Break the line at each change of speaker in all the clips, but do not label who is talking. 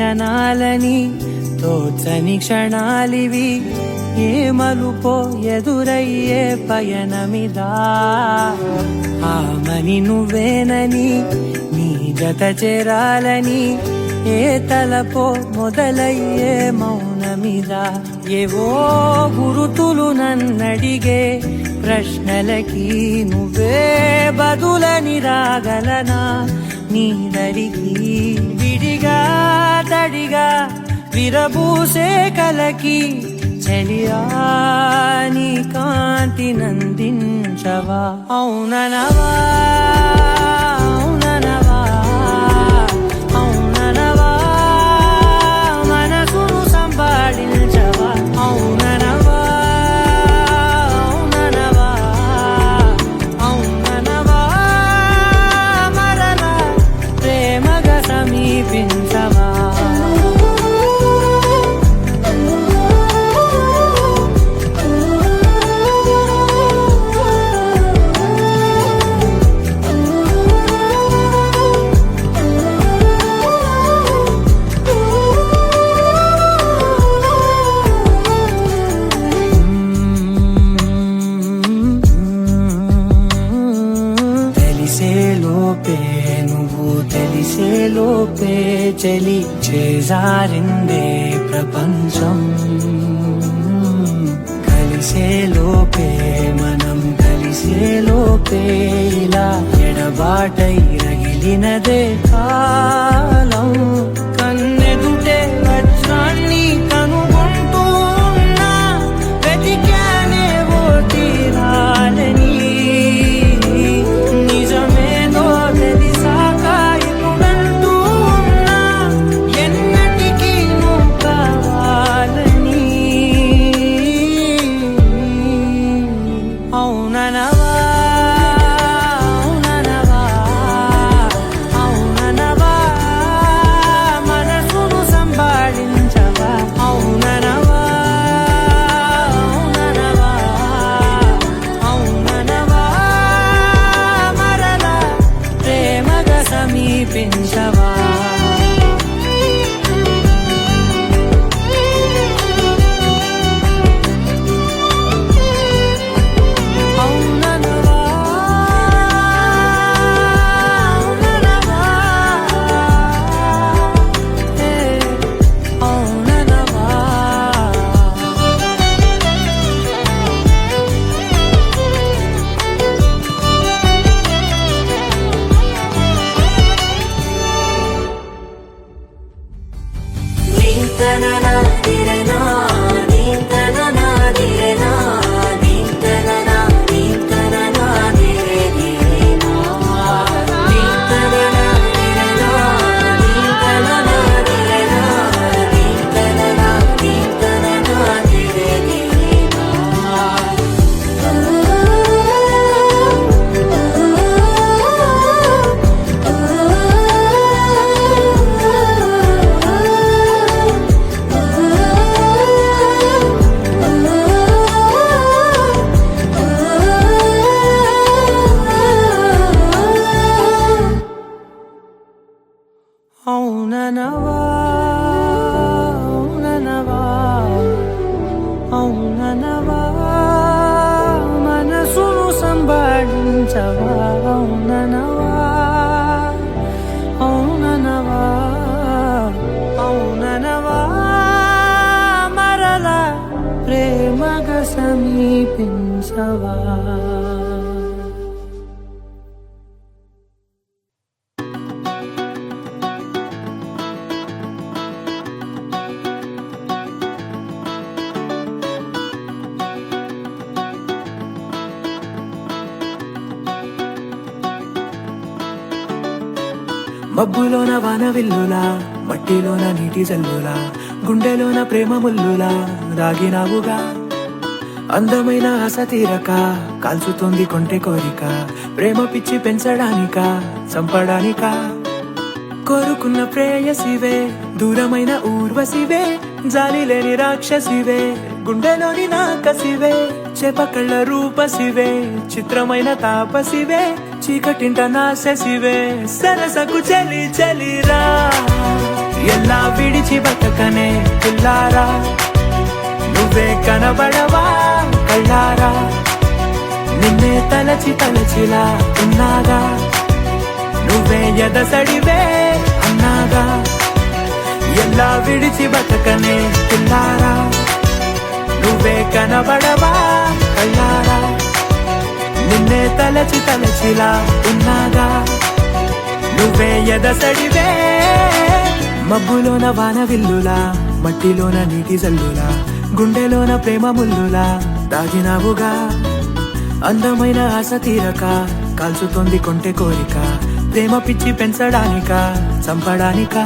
అనాలని తోచని క్షణాలివి ఏ మలుపో ఎదురయ్యే పయనమిదా ఆమని నువ్వేనని నీ జత చేరాలని ఏ తలపో మొదలయ్యే మౌనమిదా ఏవో గురుతులు నన్నడిగే ప్రశ్నలకి నువ్వే బదులని రాగలనా నీ దరికి విడిగా తడిగా విరబూసే కలకి చలియా నీ కాంతి నందించవా అవుననవా అవుననవా అవుననవా మనసును సంపాదించవా అవుననవా అవుననవా అవుననవా మరలా ప్రేమగా సమీపించవా లోపే చలి చేజారిందే ప్రపంచం కలిసే లోపే మనం కలిసే లోపే ఇలా ఎడబాటై రగిలినదే కాలం కన్నెదుటే వజ్రాన్ని కనుగొంటూ ఉన్నా వెతికానే ఓ తీరాలని నిజమేదో తెలిసాక సమీపించవా అవుననవా అవుననవా అవుననవా అవుననవా అవుననవా అవుననవా మనసును సంబాళించవా అవుననవా అవుననవా అవుననవా మరలా ప్రేమగా సమీపించవా మబ్బులోన వానవిల్లులా మట్టిలోన నీటి జల్లులా గుండెలోన ప్రేమ ముల్లులా దాగినావుగా అందమైన ఆశ తీరక కాల్చుతోంది కొంటె కోరిక ప్రేమ పిచ్చి పెంచడానిక చంపడానిక కోరుకున్న ప్రేయసివే దూరమైన ఊర్వశివే జాలి లేని రాక్షసివే గుండెలోని నాకసివే చేపకళ్ళ రూపసివే చిత్రమైన తాపసివే చీకటింట నాశసివే సరసకు చలి చలిరా ఎలా విడిచి బతకనే పిల్లారా, నువ్వే కనబడవా కళ్ళారా, నిన్నే తలచి తలచిలా ఉన్నాగా, నువ్వే ఎదసడివే అన్నాగా. ఎలా విడిచి బతకనే పిల్లారా, నువ్వే కనబడవా కళ్ళారా, నిన్నే తలచి తలచిలా ఉన్నాగా, నువ్వే ఎదసడివే. మబ్బులోన వాన విల్లులా, మట్టిలోన నీటి జల్లులా, గుండెలోన ప్రేమ ముల్లులా దాగినావుగా. అందమైన ఆశ తీరక కాల్చుతోంది కొంటె కోరిక, ప్రేమ పిచ్చి పెంచడానిక చంపడానిక.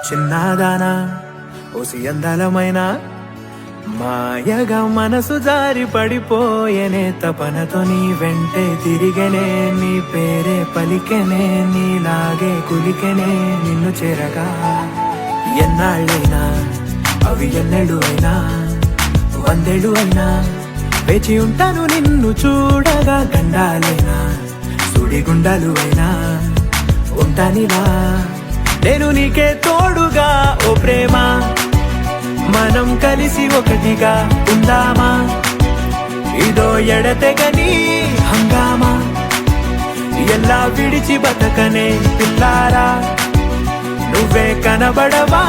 చిన్నదానా ఓసి అందలమైన మాయగా మనసు జారి పడిపోయేనే, తపనతో నీ వెంటే తిరిగనే, నీ పేరే పలికెనే, నీలాగే కులికెనే నిన్ను చేరగా. ఎన్నాళ్ళైనా అవి ఎన్నెళ్ళు అయినా, వందేళ్ళు అయినా వేచి ఉంటాను నిన్ను చూడగా. గండాలైనా సుడిగుండాలు అయినా ఉంటానిలా, నేను నీకే తోడుగా. ఓ ప్రేమ, మనం కలిసి ఒకటిగా ఉందామా, ఇదో ఎడతెగని హంగామా. ఎలా విడిచి బతకనే పిల్లారా, నువ్వే కనబడవా.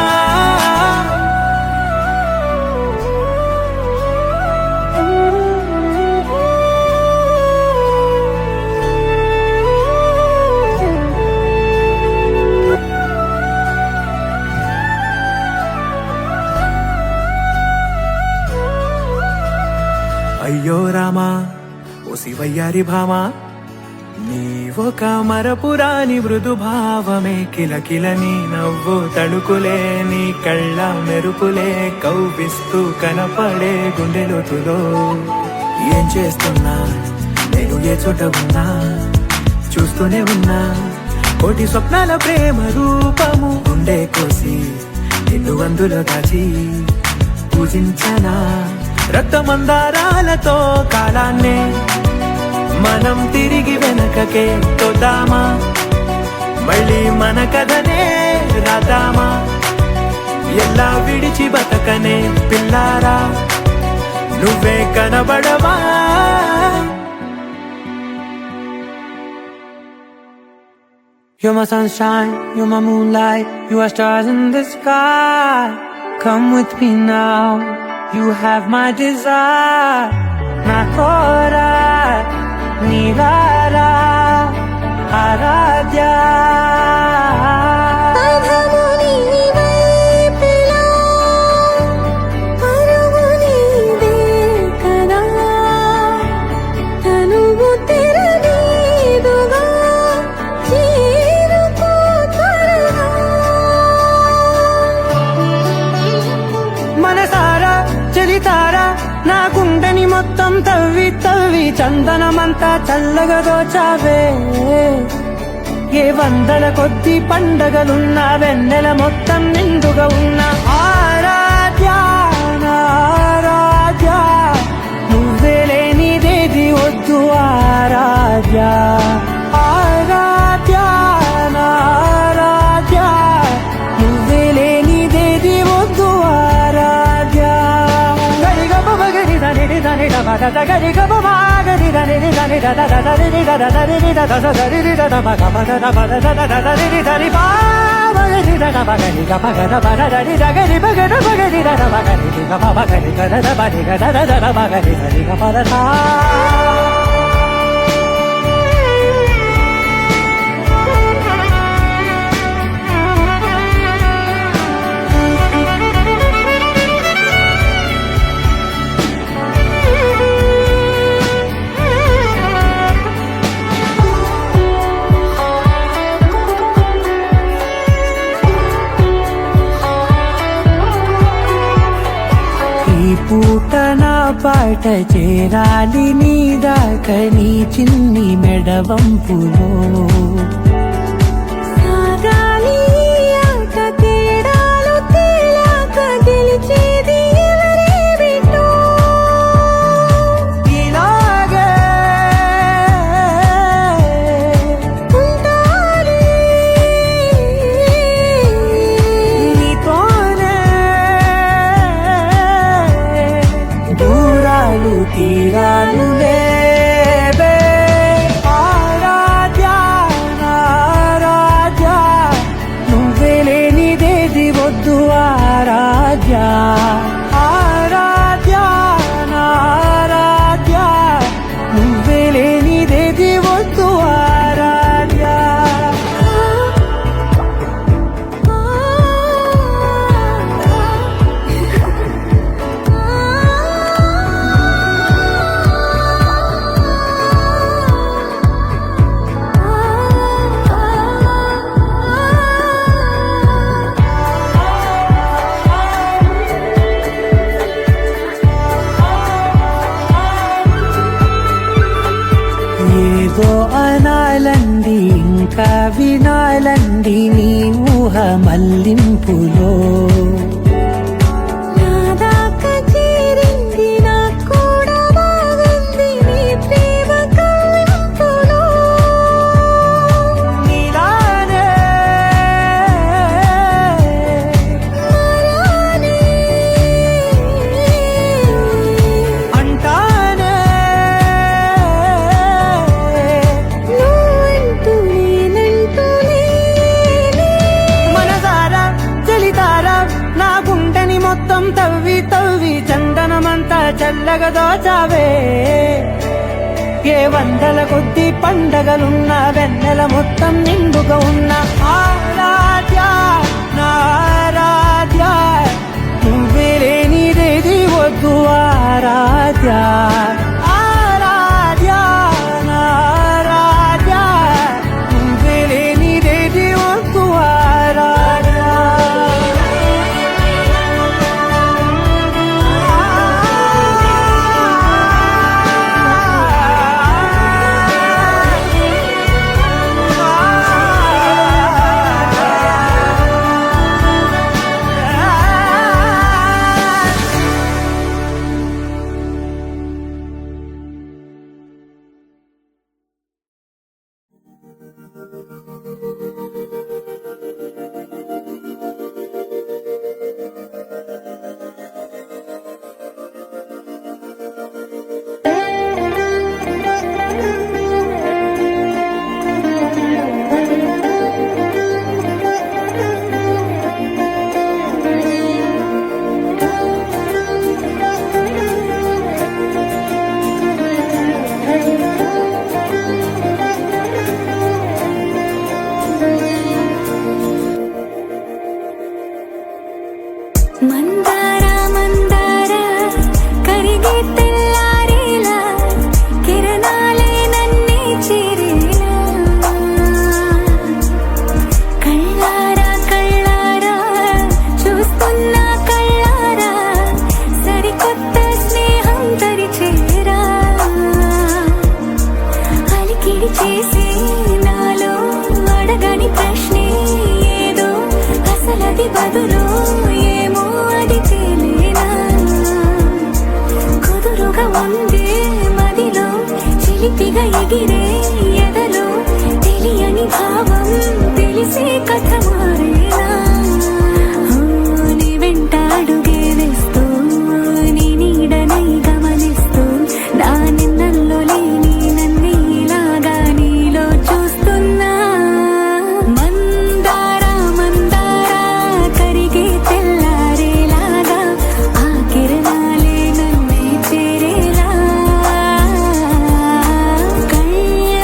అయ్యో రామా ఓ శివయ్యారి భామా, నీవొక మరపురాని మృదు భావమే, కిలకిల నీ నవ్వు తడుకులే, నీ కళ్ళ మెరుపులే కవ్విస్తూ కనపడే గుండెలోతులో. ఏం చేస్తున్నా నేను ఏ చోట ఉన్నా, చూస్తూనే ఉన్నా కోటి స్వప్నాల ప్రేమ రూపము. గుండె కోసి నిన్ను అందులో దాచి పూజించనా, రక్తమందారాలతో కాలాన్నే మనం తిరిగి వెనకకే తోదామా, మళ్ళీ మన కథనే రాదామా. ఎలా విడిచి బతకనే పిల్లారా, నువ్వే కనబడవా. You're my sunshine, you're my moonlight, you are stars in the sky. Come with me now, you have my desire. Na kora nigara aradya. నా గుండెని మొత్తం తవ్వి తవ్వి చందనమంతా చల్లగా దోచావే. ఏ వందల కొద్ది పండగలున్నా వెన్నెల మొత్తం నిండుగా ఉన్న ఆరాధ్య నా ఆరాధ్య, నువ్వే లేనిదేది వద్దు ఆరాధ్య. ఆరాధ్య నా ఆరాధ్య, నువ్వే లేనిదేది వద్దు ఆరాధ్య. పూట నా బాట చేరాలి నీ దాకా నీ చిన్ని మెడవంపులో
సాగాలి ఆట తేడాలు తేలాక గెలిచేది ఎవరే బిడ్డో
ఇలాగే
ఉండాలి
నీతోనే దూరాలు తీరాలు లేవే ఆరాధ్యా నా రాజా నువ్వే లేనిదేది వద్దు ఆరాధ్యా ఆరాధ్యా నా రాజా నువ్వే లేనిదేది వద్దు ఆరాధ్యా ఏదో అనాలండి ఇంకా వినాలండి నీ ఊహ మల్లింపులో
నా దాకా చేరింది నాకు కూడా బాగుంది నీ ప్రేమ కవ్వింపులో
నీలానే
మారాలి
అంటానే
నువ్వంటూ నేనంటూ లేనే
మనసారా చలితారా నా గుండెని మొత్తం తవ్వి తవ్వి చందనమంతా చల్లగా దోచావే ఏ వందల కొద్ది పండగలున్న వెన్నెల మొత్తం నిండుగా ఉన్న ఆరాధ్యా నా ఆరాధ్యా నువ్వే లేనిదేది వద్దు ఆరాధ్యా ఆరాధ్యా నా ఆరాధ్యా నువ్వే లేనిదేది వద్దు ఆరాధ్యా
మందార మందార కరిగే తెల్లారేలా కిరణాలే నన్నే చేరేలా కళ్ళారా కళ్ళారా చూస్తున్నా కళ్ళారా సరికొత్త స్నేహం తరిచేరా అలికిడి చేసి నాలో అడగని ప్రశ్నే ఏదో అసలది బదులు ఏమో అది తేలేనా కుదురుగా ఉండే మదిలో చిలిపిగా ఎగిరే ఎదలో తెలియని భావం తెలిసే కథ మారేనా నీ వెంట అడుగే వేస్తూ నీ నీడనై గమనిస్తూ నా నిన్నల్లో లేని నన్ను ఇలాగా నీలో చూస్తున్నా మందార మందార కరిగే తెల్లారేలాగా ఆ కిరణాలే నన్నే చేరేలా కళ్ళారా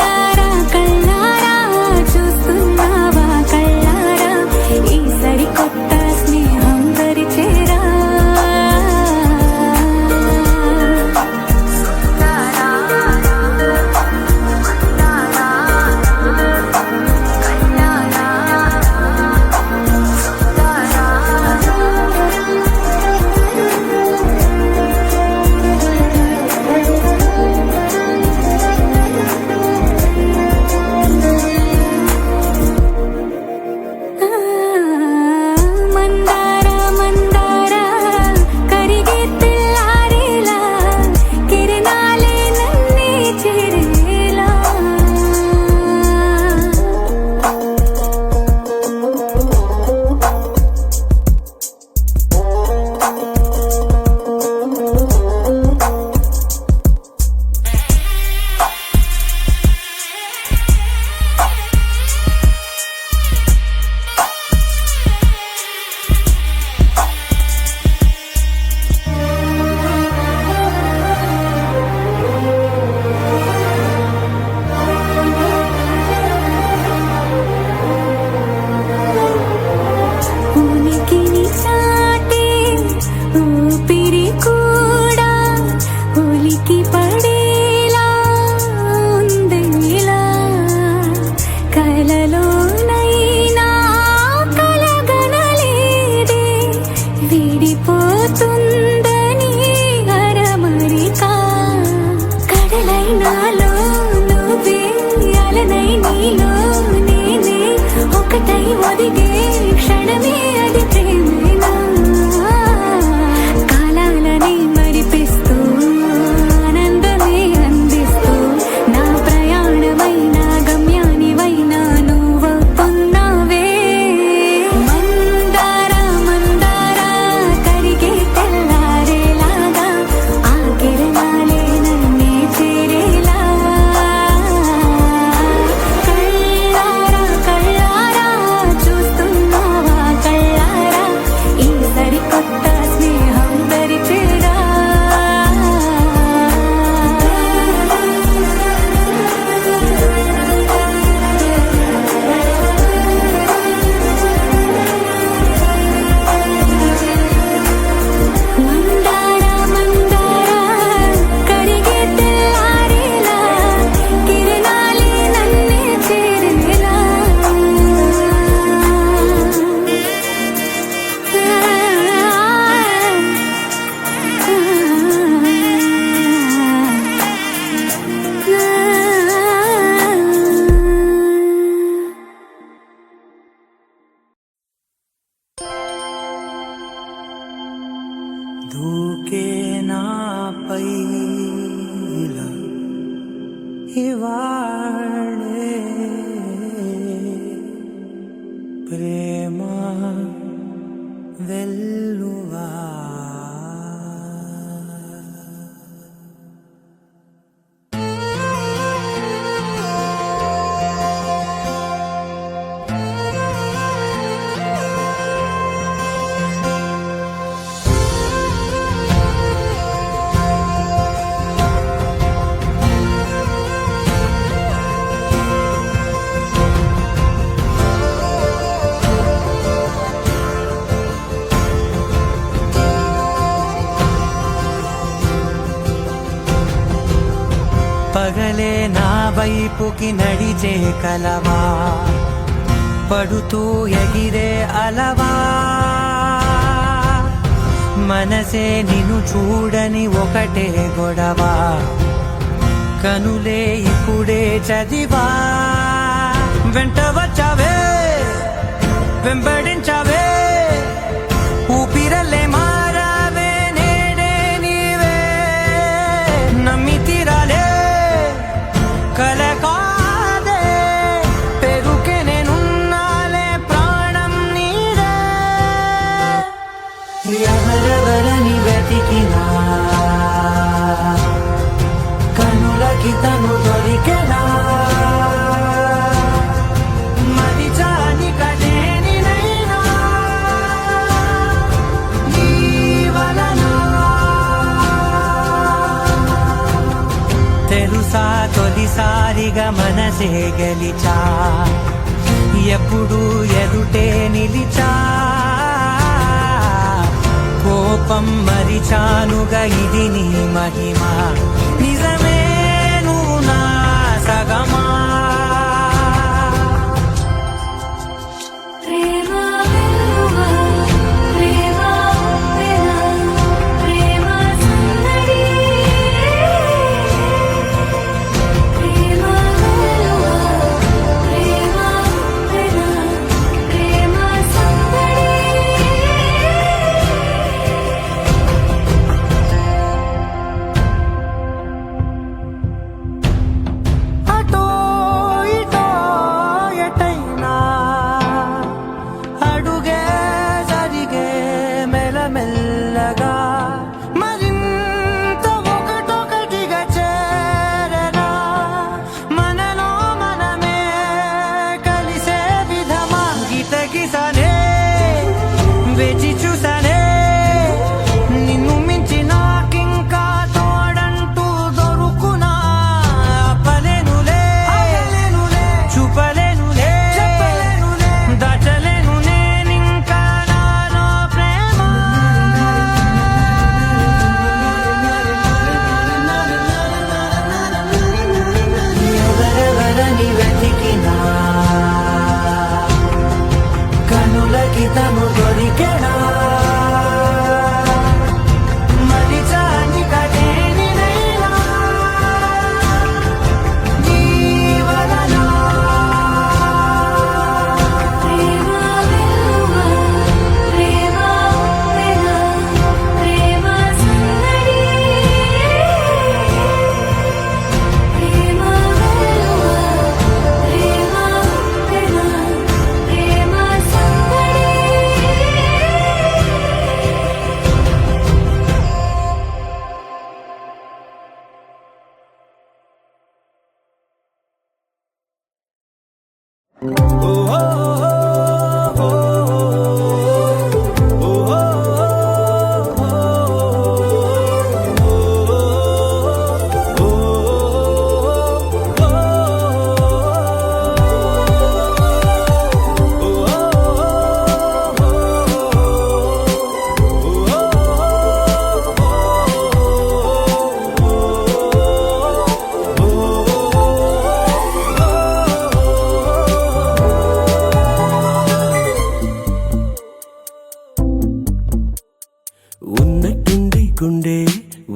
ఉలికి పడేలా ఉంది ఇలా కలలోనైనా కలగనలేదే విడిపోతుందని అరమరిక కడలైనాలో నువ్వే అలనై నీలో నేనే ఒకటై ఒదిగే క్షణమే అది ప్రేమేనా కాలాలని మరిపిస్తూ ఆనందమే అందిస్తూ నా ప్రయాణమైన గమ్యానివైనా నువ్వవుతున్నావే మందార మందార కరిగే తెల్లారేలాగా ఆ కిరణాలే నన్నే చేరేలా కళ్ళారా కళ్ళారా చూస్తున్నావా కళ్ళారా ఈ సరికొత్త స్నేహం దరిచేరా మందార మందార కరిగే తెల్లారేలా కిరణాలే నన్నే చేరేలా
దూకే నాపై ఇలా ఇవాళే ప్రేమ వెల్లువా పగలే నా వైపుకి నడిచే కలవా పడుతూ ఎగిరే అలవా మనసే నిన్ను చూడని ఒకటే గొడవ కనులే ఇప్పుడే చదివా వెంట వచ్చావే వెంబడించావే ఊపిరల్లే మారావే నేడే నీవే నమ్మి తీరాలే కల కాదే పెరుకే నేనున్నాలే ప్రాణం నీదే ఎవరెవరని వెతికినా కనులకి తను దొరికెనా మరిచాని కదేనినైనా నీ వలన తెలుసా తొలిసారిగా మనసే గెలిచా ఎప్పుడు ఎదుటే నిలిచా కోపం మరిచానుగా ఇది నీ మహిమ నిజమే నువ్వు నా సగమా
ప్రేమ వెల్లువా ప్రేమ ఉప్పెన ప్రేమ సందడి ప్రేమ వెల్లువా ప్రేమ ఉప్పెన ప్రేమ సందడి
ఉన్నట్టుండి గుండె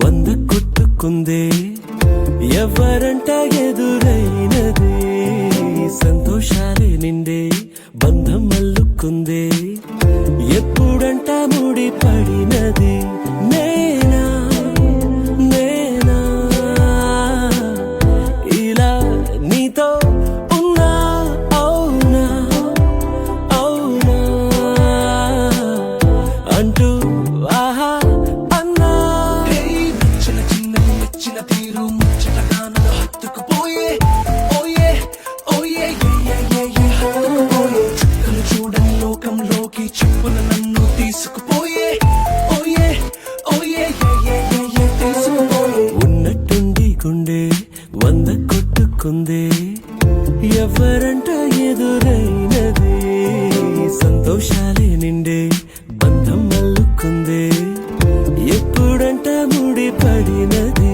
100 కొట్టుకుందే ఎవరంట ఎదురైనదే సంతోషాలే నిండే బంధం అల్లుకుందే ఎప్పుడంట ముడి పడినది నేనా నేనా ఇలా నీతో ఉన్నా అవునా అవునా అంటూ ఆహా అన్నా
నచ్చిన చిన్నది నచ్చిన తీరు ముచ్చటగా నన్ను హత్తుకుపోయే ఓయే ఓయే హత్తుకుపోయే చుక్కలు చూడని లోకంలోకి చెప్పున నన్ను తీసుకుపోయే ఓయే ఓయే తీసుకుపోయే
ఉన్నట్టుండి గుండె 100 కొట్టుకుందే ఎవరంట ఎదురైనదే సంతోషాలే నిండే బంధం అల్లుకుందే ఎప్పుడంట ముడి పడినది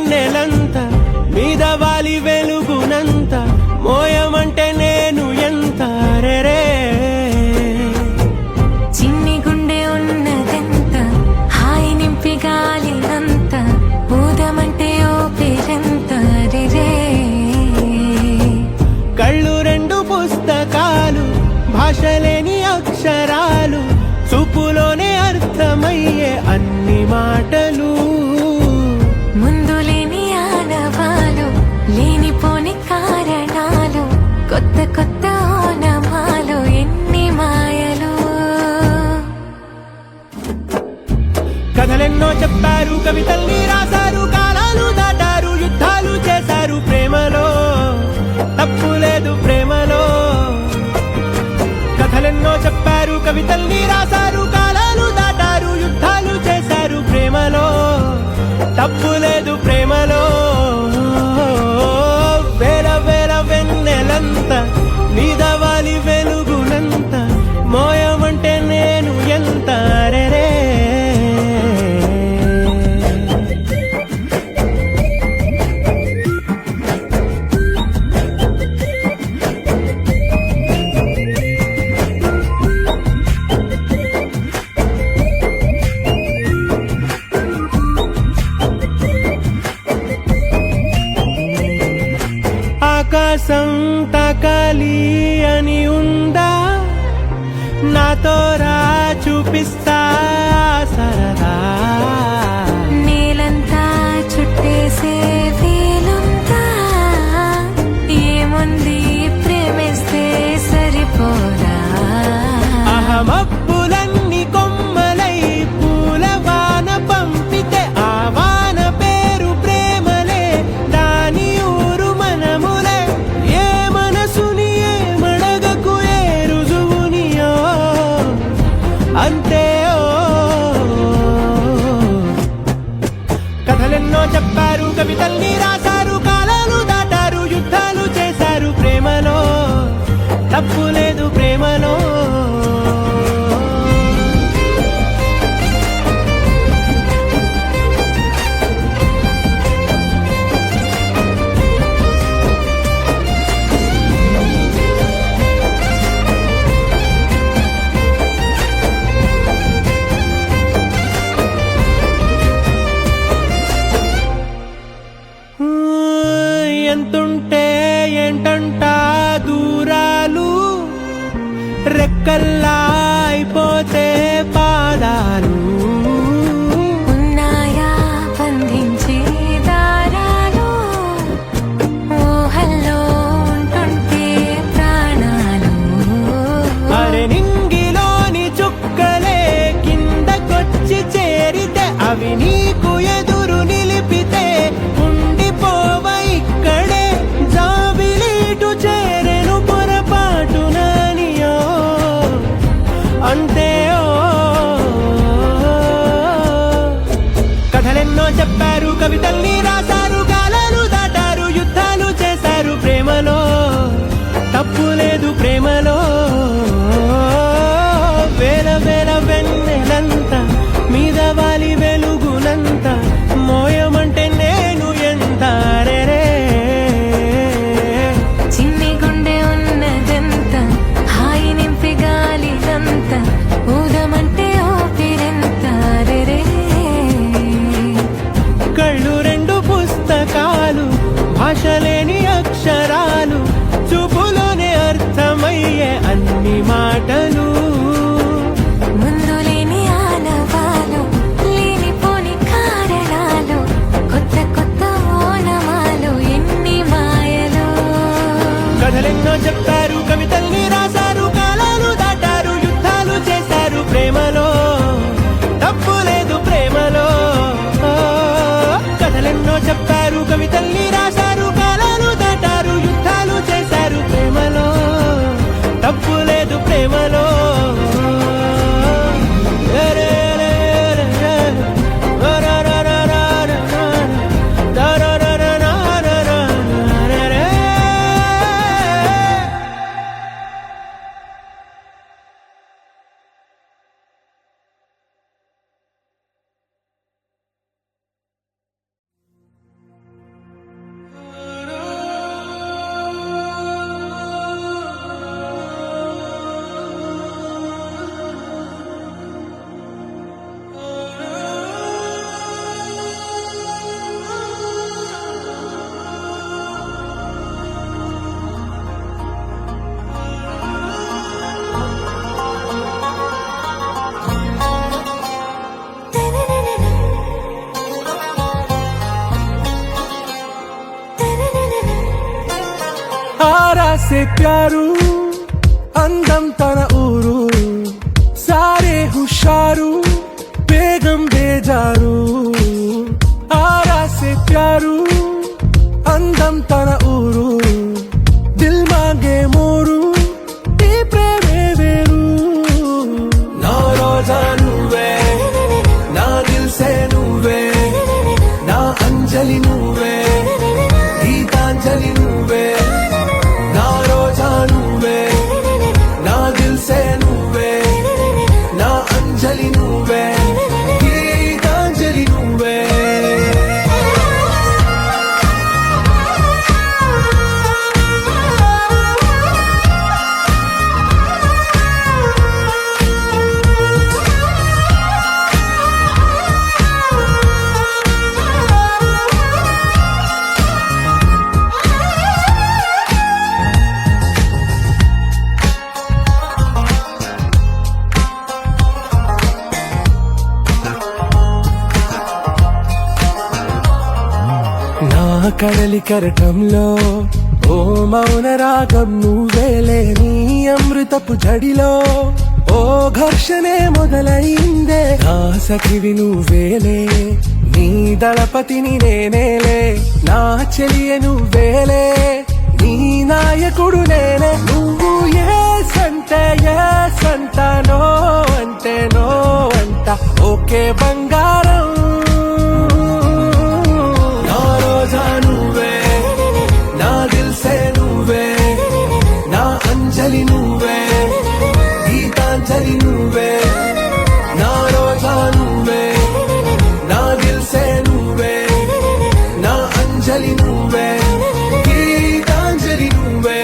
వెన్నెలంత మీద వాలి వెలుగునంత మోయమంటే నేను ఎంత రే
చిన్ని గుండె ఉన్నదెంత హాయి నింపి గాలినంత ఊదమంటే ఓపిరెంత రే
కళ్ళు రెండు పుస్తకాలు భాషలేని అక్షరాలు చూపులోనే అర్థమయ్యే అన్ని మాటలు
ముందు లేని ఆనవాలు లేనిపోని కారణాలు కొత్త కొత్త ఓనమాలు ఎన్ని మాయలు
కథలెన్నో చెప్పారు కవితల్ని రాశారు కాలాలు దాటారు యుద్ధాలు చేశారు ప్రేమలో తప్పు లేదు ప్రేమలో కథలెన్నో చెప్పారు కవితల్ని రాశారు కాలాలు దాటారు యుద్ధాలు చేశారు ప్రేమలో తప్పు లేదు ప్రేమలో వేల వేల వెన్నెలంత మీద వాలి వెలుగునంత మోయమంటే నేను ఎంత రే ఆకాశం తాకాలి అని ఉందా నాతో రా చూపిస్తా సరదా
నేలంతా చుట్టేసే వీలుందా ఏముంది ప్రేమిస్తే సరిపోదా
అహమప్పులన్నీ కొమ్మలై పూలవాన పంపితే ఆ వాన పేరు ప్రేమలే దాని ఊరు మనములే ఏ మనసుని ఏ మడగకు ఏ రుజువునియో అంతే కథలెన్నో చెప్పారు కవితల్ని రాశారు కాలాలు దాటారు యుద్ధాలు చేశారు ప్రేమలో తప్పు లేదు ప్రేమలో ఎంతుంటే ఏంటంట దూరాలు రెక్కల్లా అయిపోతే పాదాలు
ఉన్నాయా బంధించే దారాలు ఊహల్లో ఉంటుంటే ప్రాణాలు
అరే నింగిలోని చుక్కలే కిందకొచ్చి చేరితే అవి నీకు ఎదురు నిలిపితే ఉండిపోవ ఇక్కడే జాబిలీటు చేరెను పొరపాటు నానియో అంతే కథలెన్నో చెప్పారు కవితల్ని రాశారు కాలాలు దాటారు యుద్ధాలు చేశారు ప్రేమలో తప్పు లేదు ప్రేమలో వేల వేల వెన్నెలంత మీద వాలి వెలుగునంత మోయమంటే నేను ఎంత రే
చిన్ని గుండె ఉన్నదెంత హాయి నింపి గాలినంత ఊదమంటే ఓపిరెంత రే
కళ్ళు రెండు పుస్తకాలు భాషలేని అక్షరాలు చూపులోనే అర్థమయ్యే అన్ని మాటలు
ముందు లేని ఆనవాలు లేనిపోని కారణాలు కొత్త కొత్త ఓనమాలు ఎన్ని మాయలు
కథలెన్నో చెప్పారు కవితల్ని రాశారు కాలాలు దాటారు యుద్ధాలు చేశారు ప్రేమలో తప్పు లేదు ప్రేమలో కథలెన్నో చెప్పారు కవితల్ని రాశారు కాలాలు దాటారు యుద్ధాలు చేశారు ప్రేమలో తప్పు లేదు ప్రేమలో
ఆరా సే ప్యారు అందం తన ఊరు సారే హుషారు బేగం బేజారు ఆరా సే ప్యారు అందం తన ఊరు దిల్ మాంగే మోరు ఈ ప్రేమే వేరు నా రోజా నువ్వే నా దిల్ సే నువ్వే నా అంజలి నువ్వే గీతాంజలి నువ్వే నా రోజా నువ్వే నా దిల్ సే నువ్వే నా అంజలి నువ్వే గీతాంజలి నువ్వే నా కడలి కరటంలో ఓ మౌన రాగం నువ్వేలే నీ అమృతపు జడిలో ఓ ఘర్షణే మొదలైందే నా సఖివి నువ్వేలే నీ దళపతిని నేనేలే నా చెలియ నువ్వేలే నీ నాయకుడు నేనే నువ్వు ఏ సంట నో అంటే నో అంట ఓకే బంగారం నా రోజా నువ్వే నా దిల్ సే నువ్వే నా అంజలి నువ్వే గీతాంజలి నువ్వే నా రోజా నువ్వే నా దిల్ సే నువ్వే నా అంజలి నువ్వే గీతాంజలి నువ్వే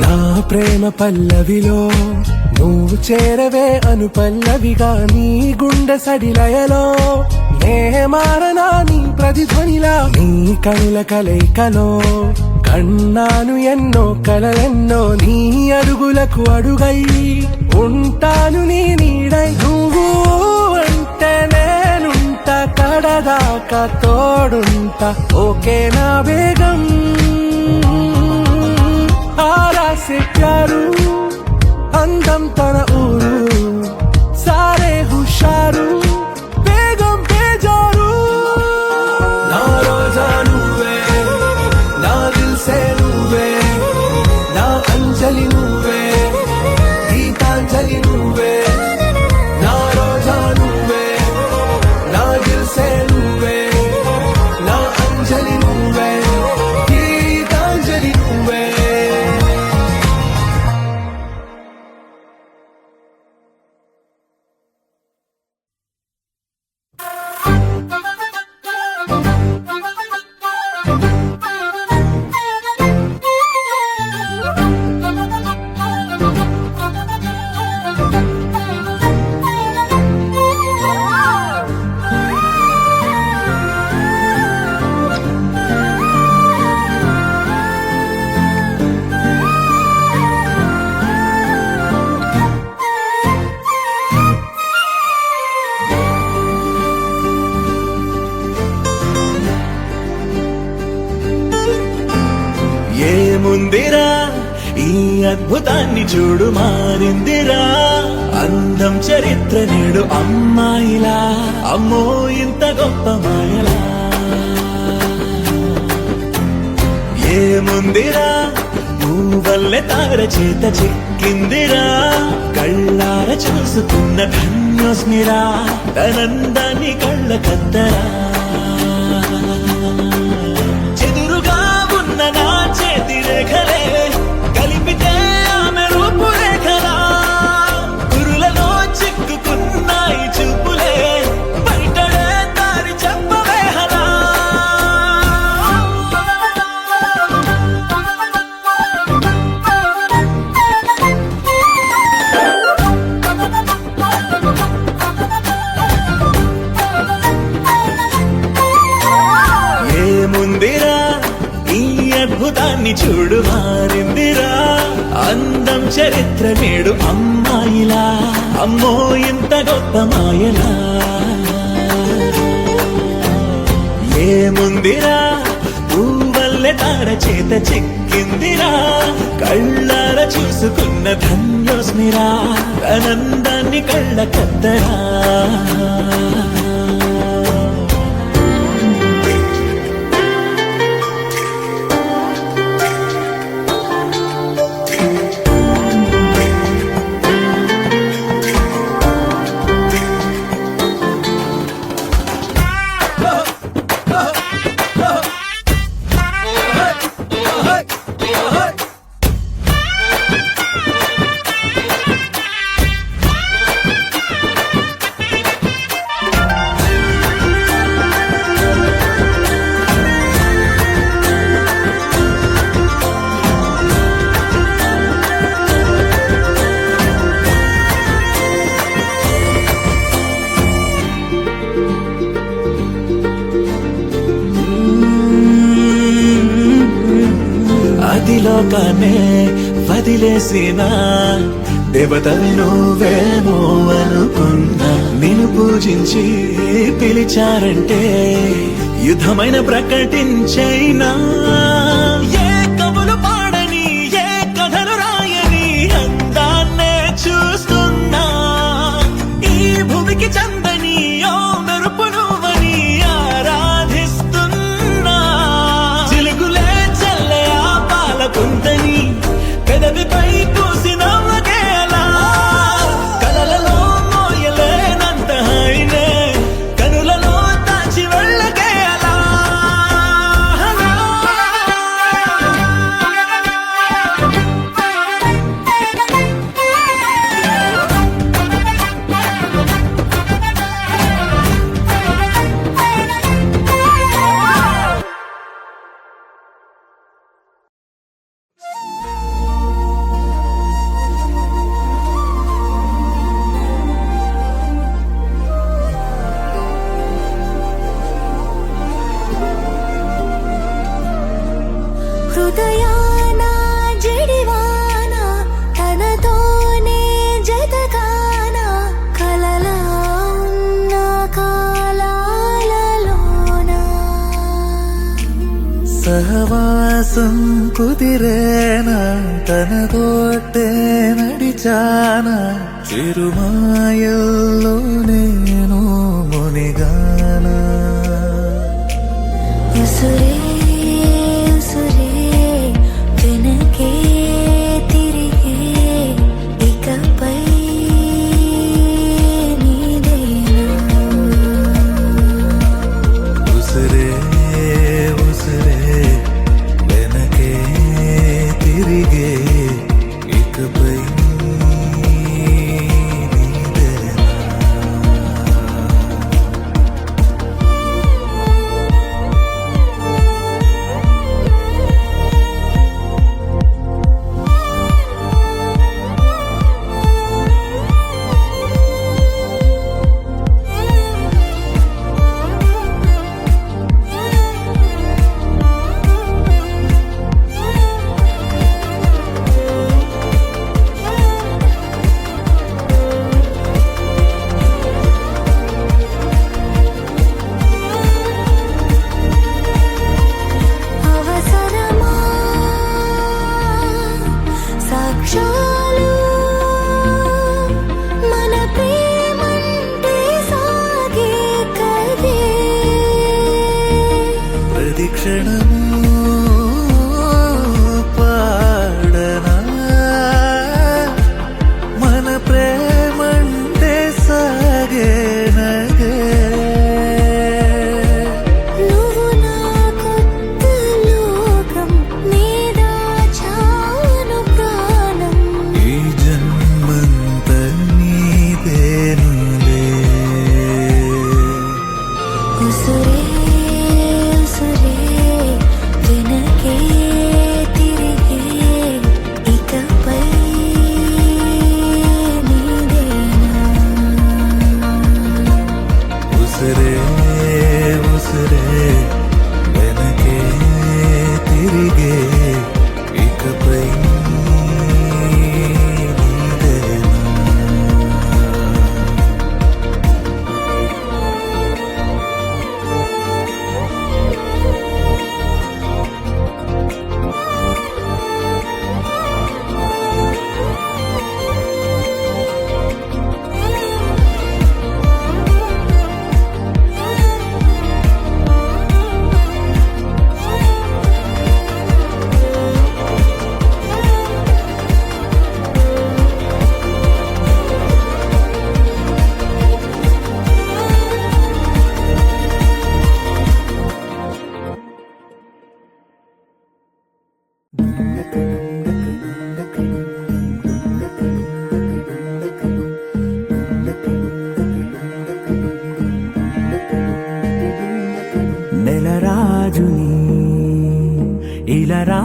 నా ప్రేమ పల్లవిలో నువ్వు చేరవే అను పల్లవిగా నీ గుండె సడిలయలో నే మారనా నీ ప్రతిధ్వనిలా నీ కనుల కలయికలో కన్నాను ఎన్నో కలలెన్నో నీ అడుగులకు అడుగై ఉంటాను నీ నీడై నువ్వు అంటే నేనుంట కడదాకా తోడుంటా ఓకే నా వేగం ఆరా సే ప్యారు అందం తన ఊరు సారే హుషారు బేగం బేజారు నా రోజా నువ్వే నా దిల్ సే నువ్వే నా అంజలి నువ్వే గీతాంజలి నువ్వే నా రోజా నువ్వే నా దిల్ సే నువ్వే నా అంజలి నువ్వే గీతాంజలి నువ్వే
ఏముందిరా ఈ అద్భుతాన్ని చూడు మారిందిరా అందం చరిత్ర నేడు అమ్మాయిలా అమ్మో ఇంత గొప్ప మాయలా ఏముందిరా నువ్వల్లే తార చేత చిక్కిందిరా కళ్ళార చూసుకున్న ధన్యోస్మిరా తనందాన్ని కళ్ళ కద్దరా చెదురుగా ఉన్న నా చేతి రేఖలే కలిపితే ఆమె రూపురేఖలా గురులలో చిక్కుకున్నాయి చూపులే బయటడే దారి చెప్పవేహలా
చూడు మారిందిరా అందం చరిత్ర నేడు అమ్మాయిలా అమ్మో ఇంత గొప్ప మాయలా ఏముందిరా పూవల్లె తార చేత చిక్కిందిరా కళ్ళార చూసుకున్న ధన్యోస్మిరా ఆనందాన్ని కళ్ళ కద్దరా అదిలోకానే వదిలేసిన దేవతవి నువ్వేమో అనుకున్నా నిన్ను పూజించి పిలిచారంటే యుద్ధమైన ప్రకటించైనా ఏ కవులు పాడని ఏ కథలు రాయని అందాన్నే చూస్తున్నా ఈ భూమికి చందని ఓ మెరుపు నువ్వని ఆరాధిస్తున్నా చిలుగులే చల్లే ఆ పాల కుందని పెదవిపై పూసి నవ్వకేలా కలలలో మోయలేనంత హాయినే కనులలో దాచి వెళ్ళకేలా
హృదయాన జడివాన తనతోనే జతగాన కలలా ఉన్న కాలాలలోన
సహవాసం కుదిరేనా తన తోటే నడిచానా చిరుమాయల్లో నేను మునిగానా
ఉసురే ఉసురే వెనకే తిరిగే ఇకపై నీదేనా
ఉసిరే ఉసిరే వెనకే తిరిగే ఇకపై నీదేనా
అవసరమా సాక్ష్యాలు మన ప్రేమంటే సాగే కదే
ప్రతి క్షణము పాడనా మన ప్రేమంటే సాగేనగే
నువ్వు నా కొత్త లోకం నీదా చాను ప్రాణం
ఈ జన్మంత నీదేనులే
ఉసురే ఉసురే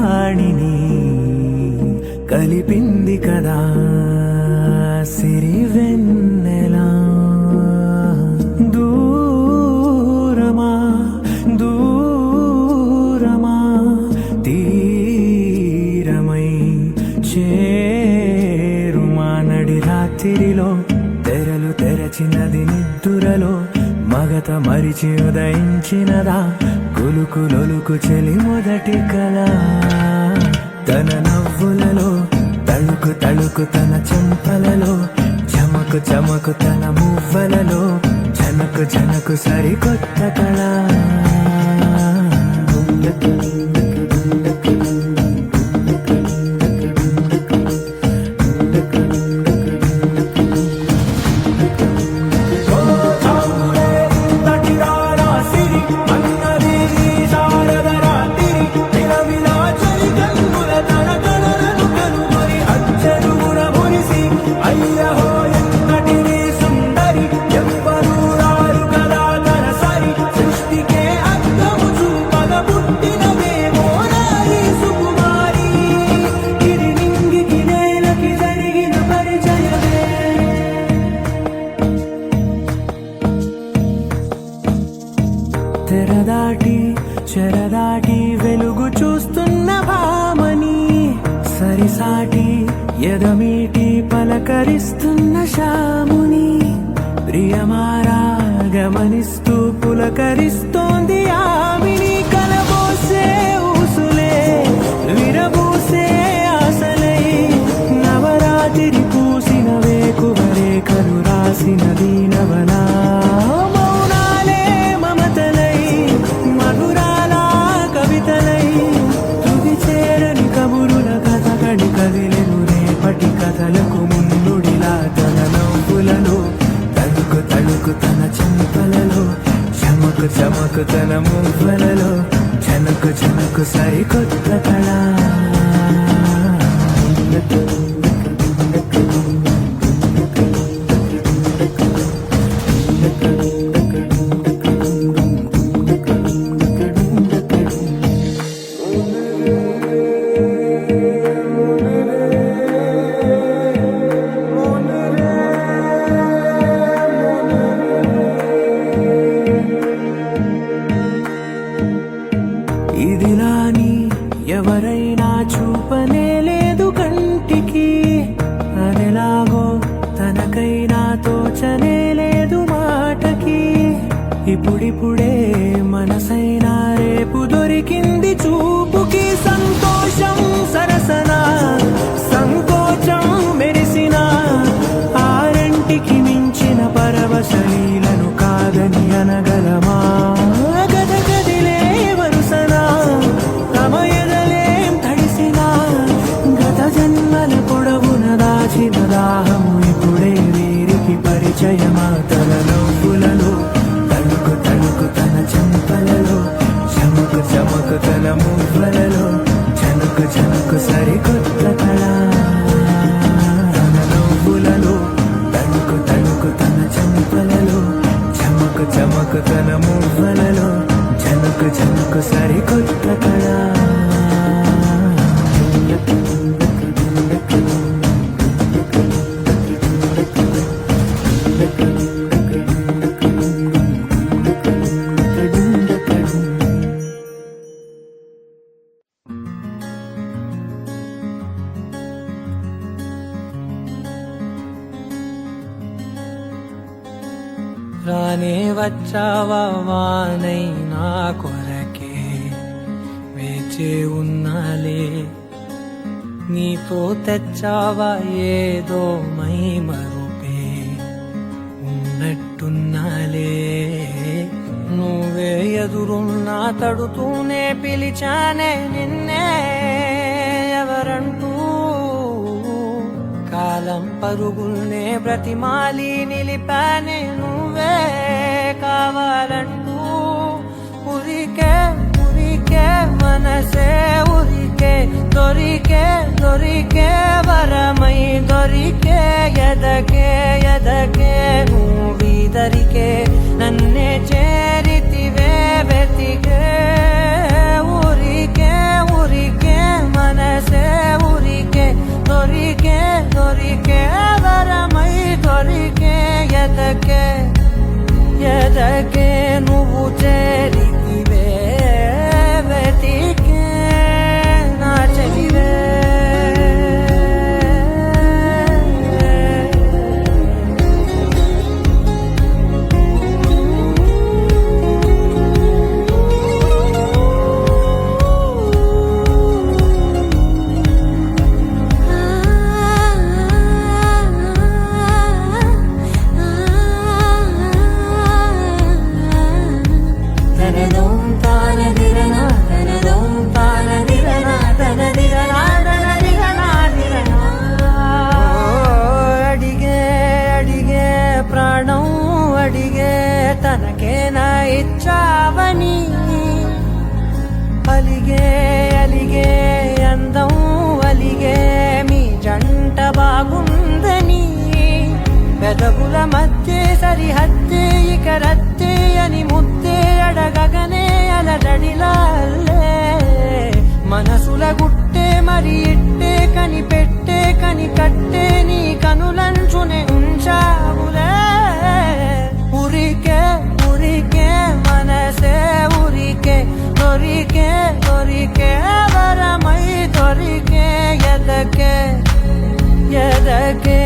వాణిని కలిపింది కదా సిరి వెన్నెలా దూరమా దూరమా తీరమై చేరుమా నడి రాత్రిలో తెరలు తెరచినది నిద్దురలో మగత మరిచి ఉదయించినదా కులుకులొలుకు చెలి మొదటి కళ తన నవ్వులలో తళుకు తళుకు తన చెంపలలో చమకు చమకు తన మువ్వలలో జనకు జనకు సరికొత్త కళ తెరదాటి చెరదాటి వెలుగు చూస్తున్న భామని సరిసాటి ఎదమీటి పలకరిస్తున్న శాముని ప్రియమారా గమనిస్తూ పులకరిస్తోంది ఆమిని కలబోసే ఊసులే విరబూసే ఆశలై నవరాత్రి పూసిన వేకువరే కలు రాసిన దీనవనా కథలకు ముందుడిలా తన నవ్వులలో తడుకు తడుకు తన చెంపలలో చమకు చమకు తన మువ్వలలో జనకు జనకు సరికొత్త కళ ఇదిలాని ఎవరైనా చూపనే లేదు కంటికి అదెలాగో తనకైనా తోచనే లేదు మాటకి ఇప్పుడిప్పుడే మనసైనా రేపు దొరికింది చూపుకి సంతోషం సరసన సంకోచం మెరిసిన ఆరంటికి మించిన పరవశలీలను కాదని అనగలమా దాహము ఇప్పుడే వీరికి పరిచయమా తన నవ్వులలో తణుకు తణుకు తన చెంపలలో చమకు చమకు తన మువ్వలలో జనకు జనకు సరికొత్త కళ తన నవ్వులలో తణుకు తణుకు తన చెంపలలో చమకు చమకు తన మువ్వలలో జనకు జనకు సరికొత్త కళ రానే వచ్చావా వానై నా కొరకే వేచే ఉన్నాలే నీతో తెచ్చావా ఏదో మై మరుపే ఉన్నట్టున్నాలే నువ్వే ఎదురున్నా తడుతూనే పిలిచానే నిన్నే ఎవరంటూ కాలం పరుగుల్నే బ్రతిమాలి నిలిపానే నువ్వే కావాలంటూ ఉరికే ఉరికే మనసే ఉరికే దొరికే దొరికే వరమై దొరికే ఎదకే ఎదకే నువ్వీదరికే నన్నే చేరితివే వెతికే ఊరికే ఊరికే ఎదకే ఎదకే నువ్వు చేరితివే వెతికే నా చెలివే తనదోం తానదిరనా తనదోం తానదిరనా తనదిరనా తనదిరనా దిరనా అడిగే అడిగే ప్రాణం అడిగే తనకేనా ఇచ్చావని అలిగే అలిగే అందం అలిగే మీ జంట బాగుందని పెదవుల మధ్య సరిహద్దే ఇక రద్దే అని ముద్దే అడగగనే అలడడిలాల్లే మనసుల గుట్టే మరి ఇట్టే కనిపెట్టే కని కట్టే నీ కనులంచునే ఉంచావులే ఉరికే ఉరికే మనసే ఉరికే దొరికే దొరికే వరమై దొరికే ఎదకే ఎదకే